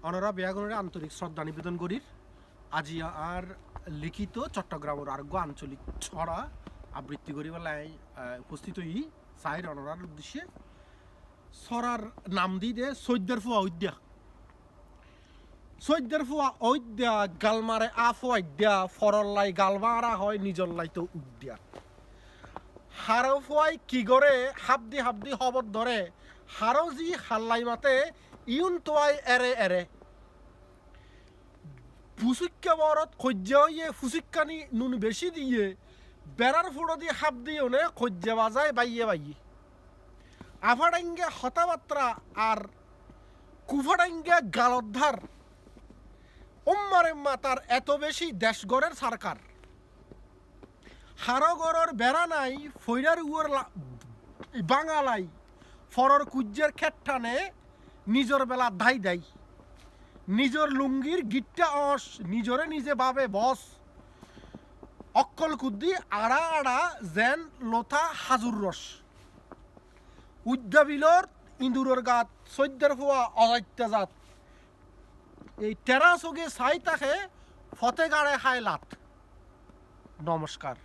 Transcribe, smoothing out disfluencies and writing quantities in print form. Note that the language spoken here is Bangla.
অনরা বেয়াগুনের আন্তরিক শ্রদ্ধা নিবেদন করি। আজি আর লিখিত চট্টগ্রামের আরোগ্য আঞ্চলিক ছড়া আবৃত্তি করি বেলায় উপস্থিত হই সাইর অনরার উদ্দেশ্যে। ছড়ার নাম দিই দে সৈদ্যের ফুয়া উদ্যা। সৈদ্যের ফুয়া ঐদ্যা গালমারে আফোয়াদ্যা ফরল্লাই গালমারা হয় নিজল্লাই তো উদ্যা। হারো ফুয়াই কি করে হাবদি হাবদি হবর ধরে হারো জি হাল্লাই মাতে ইউন তোয়াই এরে এরে ফুসুক্কা বরত খজ্জা হইয়ে ফুসুক্কানি নুন বেশি দিয়ে বেড়ার ফুড়ো দিয়ে হাব দিয়ে ওনে খজ্জা বাজায় বাইয়ে বাইয়ে আফাডাঙ্গে হতাবাত্রা আর কুফাডাঙ্গে গালদ্ধার ওম্মারেম্মা তার এত বেশি দেশগড়ের সরকার হারগড়র বেড়া নাই ফৈরার উয়ার বাঙালাই ফরর কুজ্জের খেট্টানে নিজর বেলা ধাই দেয় নিজর লুঙ্গির গিট্টা অস নিজরে নিজে ভাবে বস অক্কল কুদ্দি আড়া আড়া যেন লোথা হাজুর রস উদ্যাবিলর ইঁদুরের গাত সৈদ্যের ফুয়া অজাত্যাজাত এই টেরা চগে চাই তাকে ফতে গাড়ে খায় লাত। নমস্কার।